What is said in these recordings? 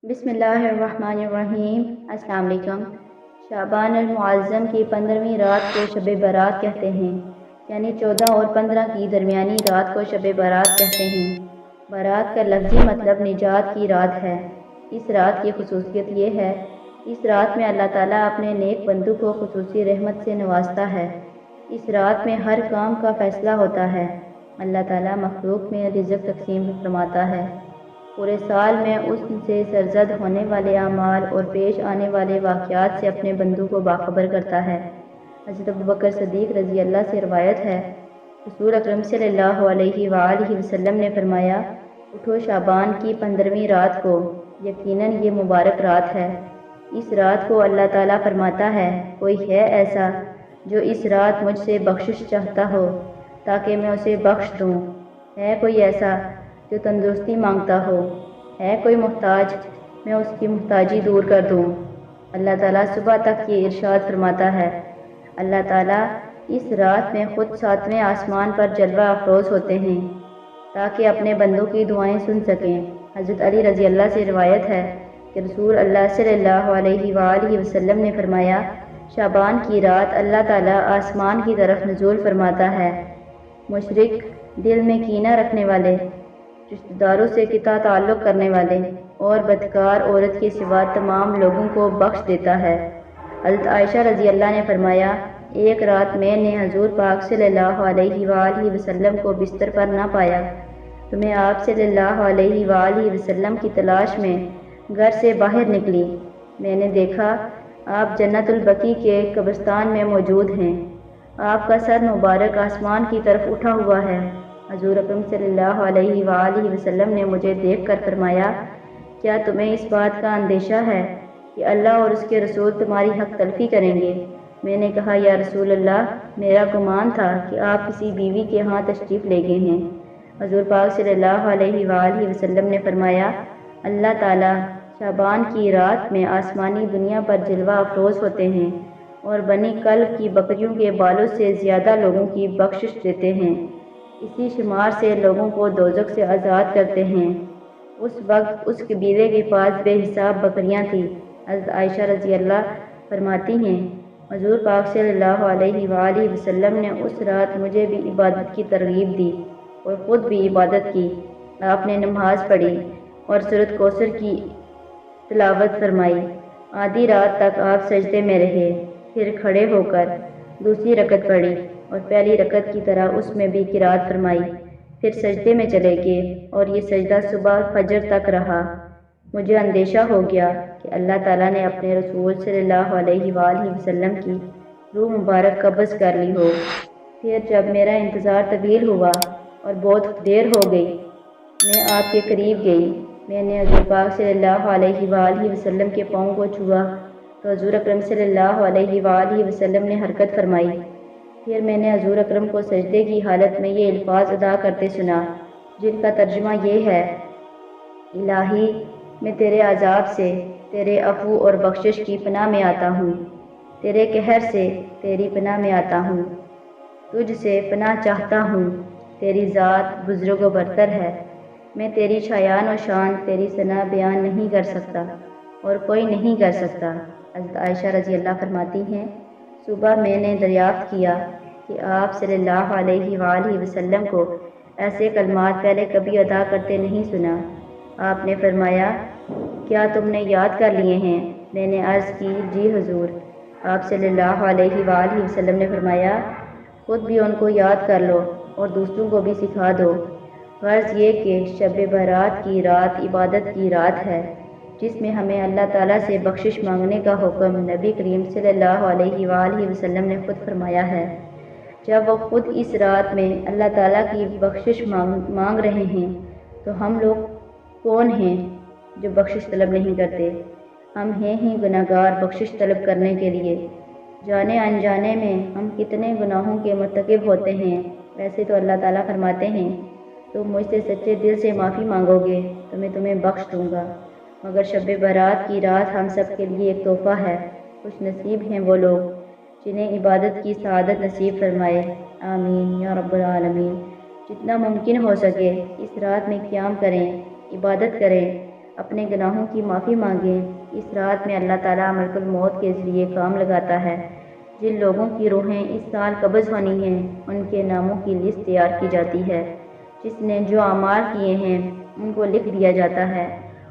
بسم اللہ الرحمن الرحیم۔ السلام علیکم۔ شعبان المعظم کی 15ویں رات کو شب برات کہتے ہیں، یعنی 14 اور 15 کی درمیانی رات کو شب برات کہتے ہیں۔ برات کا لفظی مطلب نجات کی رات ہے۔ اس رات کی خصوصیت یہ ہے، اس رات میں اللہ تعالیٰ اپنے نیک بندوں کو خصوصی رحمت سے نوازتا ہے۔ اس رات میں ہر کام کا فیصلہ ہوتا ہے۔ اللہ تعالیٰ مخلوق میں رزق تقسیم فرماتا ہے۔ پورے سال میں اس سے سرزد ہونے والے اعمال اور پیش آنے والے واقعات سے اپنے بندوں کو باخبر کرتا ہے۔ حضرت ابوبکر صدیق رضی اللہ سے روایت ہے، رسول اکرم صلی اللہ علیہ وآلہ وسلم نے فرمایا، اٹھو شعبان کی 15ویں رات کو، یقیناً یہ مبارک رات ہے۔ اس رات کو اللہ تعالیٰ فرماتا ہے، کوئی ہے ایسا جو اس رات مجھ سے بخشش چاہتا ہو تاکہ میں اسے بخش دوں؟ ہے کوئی ایسا جو تندرستی مانگتا ہو؟ ہے کوئی محتاج؟ میں اس کی محتاجی دور کر دوں۔ اللہ تعالیٰ صبح تک یہ ارشاد فرماتا ہے۔ اللہ تعالیٰ اس رات میں خود 7ویں آسمان پر جلوہ افروز ہوتے ہیں تاکہ اپنے بندوں کی دعائیں سن سکیں۔ حضرت علی رضی اللہ سے روایت ہے کہ رسول اللہ صلی اللہ علیہ وآلہ وسلم نے فرمایا، شعبان کی رات اللہ تعالیٰ آسمان کی طرف نزول فرماتا ہے، مشرک، دل میں کینہ رکھنے والے، رشتہ داروں سے قطع تعلق کرنے والے اور بدکار عورت کے سوا تمام لوگوں کو بخش دیتا ہے۔ حضرت عائشہ رضی اللہ نے فرمایا، ایک رات میں نے حضور پاک صلی اللہ علیہ وآلہ وسلم کو بستر پر نہ پایا تو میں آپ صلی اللہ علیہ وآلہ وسلم کی تلاش میں گھر سے باہر نکلی۔ میں نے دیکھا آپ جنت البقیع کے قبرستان میں موجود ہیں۔ آپ کا سر مبارک آسمان کی طرف اٹھا ہوا ہے۔ حضور اکرم صلی اللہ علیہ وآلہ وسلم نے مجھے دیکھ کر فرمایا، کیا تمہیں اس بات کا اندیشہ ہے کہ اللہ اور اس کے رسول تمہاری حق تلفی کریں گے؟ میں نے کہا، یا رسول اللہ، میرا گمان تھا کہ آپ کسی بیوی کے ہاں تشریف لے گئے ہیں۔ حضور پاک صلی اللہ علیہ وآلہ وسلم نے فرمایا، اللہ تعالیٰ شعبان کی رات میں آسمانی دنیا پر جلوہ افروز ہوتے ہیں اور بنی کلب کی بکریوں کے بالوں سے زیادہ لوگوں کی بخشش دیتے ہیں۔ اسی شمار سے لوگوں کو دوزخ سے آزاد کرتے ہیں۔ اس وقت اس قبیلے کے پاس بے حساب بکریاں تھیں۔ حضرت عائشہ رضی اللہ فرماتی ہیں، حضور پاک صلی اللہ علیہ وآلہ وسلم نے اس رات مجھے بھی عبادت کی ترغیب دی اور خود بھی عبادت کی۔ آپ نے نماز پڑھی اور سورۃ کوثر کی تلاوت فرمائی۔ آدھی رات تک آپ سجدے میں رہے، پھر کھڑے ہو کر دوسری رکعت پڑھی اور پہلی رکعت کی طرح اس میں بھی قرات فرمائی، پھر سجدے میں چلے گئے اور یہ سجدہ صبح فجر تک رہا۔ مجھے اندیشہ ہو گیا کہ اللہ تعالیٰ نے اپنے رسول صلی اللہ علیہ وآلہ وسلم کی روح مبارک قبض کر لی ہو۔ پھر جب میرا انتظار طویل ہوا اور بہت دیر ہو گئی، میں آپ کے قریب گئی۔ میں نے حضور پاک صلی اللہ علیہ وآلہ وسلم کے پاؤں کو چھوا تو حضور اکرم صلی اللہ علیہ وآلہ وسلم نے حرکت فرمائی۔ پھر میں نے حضور اکرم کو سجدے کی حالت میں یہ الفاظ ادا کرتے سنا، جن کا ترجمہ یہ ہے، الہی، میں تیرے عذاب سے، تیرے عفو اور بخشش کی پناہ میں آتا ہوں، تیرے قہر سے تیری پناہ میں آتا ہوں، تجھ سے پناہ چاہتا ہوں، تیری ذات بزرگ و برتر ہے، میں تیری شایان و شان، تیری ثنا بیان نہیں کر سکتا اور کوئی نہیں کر سکتا۔ حضرت عائشہ رضی اللہ فرماتی ہیں، صبح میں نے دریافت کیا کہ آپ صلی اللہ علیہ وآلہ وسلم کو ایسے کلمات پہلے کبھی ادا کرتے نہیں سنا۔ آپ نے فرمایا، کیا تم نے یاد کر لیے ہیں؟ میں نے عرض کی، جی حضور۔ آپ صلی اللہ علیہ وآلہ وسلم نے فرمایا، خود بھی ان کو یاد کر لو اور دوسروں کو بھی سکھا دو۔ غرض یہ کہ شب برات کی رات عبادت کی رات ہے، جس میں ہمیں اللہ تعالیٰ سے بخشش مانگنے کا حکم نبی کریم صلی اللہ علیہ وآلہ وسلم نے خود فرمایا ہے۔ جب وہ خود اس رات میں اللہ تعالیٰ کی بخشش مانگ رہے ہیں تو ہم لوگ کون ہیں جو بخشش طلب نہیں کرتے؟ ہم ہیں ہی گناہگار بخشش طلب کرنے کے لیے۔ جانے انجانے میں ہم کتنے گناہوں کے مرتکب ہوتے ہیں۔ ویسے تو اللہ تعالیٰ فرماتے ہیں، تم مجھ سے سچے دل سے معافی مانگو گے تو میں تمہیں بخش دوں گا، مگر شب برات کی رات ہم سب کے لیے ایک تحفہ ہے۔ خوش نصیب ہیں وہ لوگ جنہیں عبادت کی سعادت نصیب فرمائے۔ آمین یا رب العالمین۔ جتنا ممکن ہو سکے اس رات میں قیام کریں، عبادت کریں، اپنے گناہوں کی معافی مانگیں۔ اس رات میں اللہ تعالیٰ ملک الموت کے ذریعے کام لگاتا ہے۔ جن لوگوں کی روحیں اس سال قبض ہونی ہیں ان کے ناموں کی لسٹ تیار کی جاتی ہے۔ جس نے جو اعمال کیے ہیں ان کو لکھ دیا جاتا ہے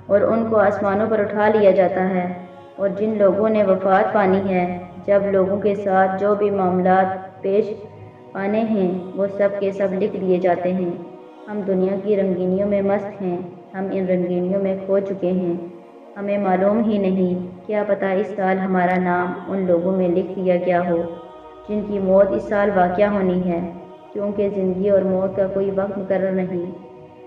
اور ان کو آسمانوں پر اٹھا لیا جاتا ہے۔ اور جن لوگوں نے وفات پانی ہے، جب لوگوں کے ساتھ جو بھی معاملات پیش آنے ہیں وہ سب کے سب لکھ دیے جاتے ہیں۔ ہم دنیا کی رنگینیوں میں مست ہیں، ہم ان رنگینیوں میں کھو چکے ہیں، ہمیں معلوم ہی نہیں، کیا پتہ اس سال ہمارا نام ان لوگوں میں لکھ دیا گیا ہو جن کی موت اس سال واقع ہونی ہے، کیونکہ زندگی اور موت کا کوئی وقت مقرر نہیں۔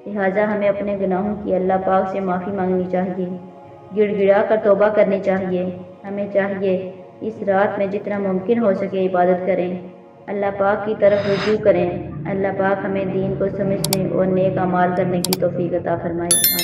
لہٰذا ہمیں اپنے گناہوں کی اللہ پاک سے معافی مانگنی چاہیے، گڑ گڑا کر توبہ کرنی چاہیے۔ ہمیں چاہیے اس رات میں جتنا ممکن ہو سکے عبادت کریں، اللہ پاک کی طرف رجوع کریں۔ اللہ پاک ہمیں دین کو سمجھنے اور نیک اعمال کرنے کی توفیق عطا فرمائے۔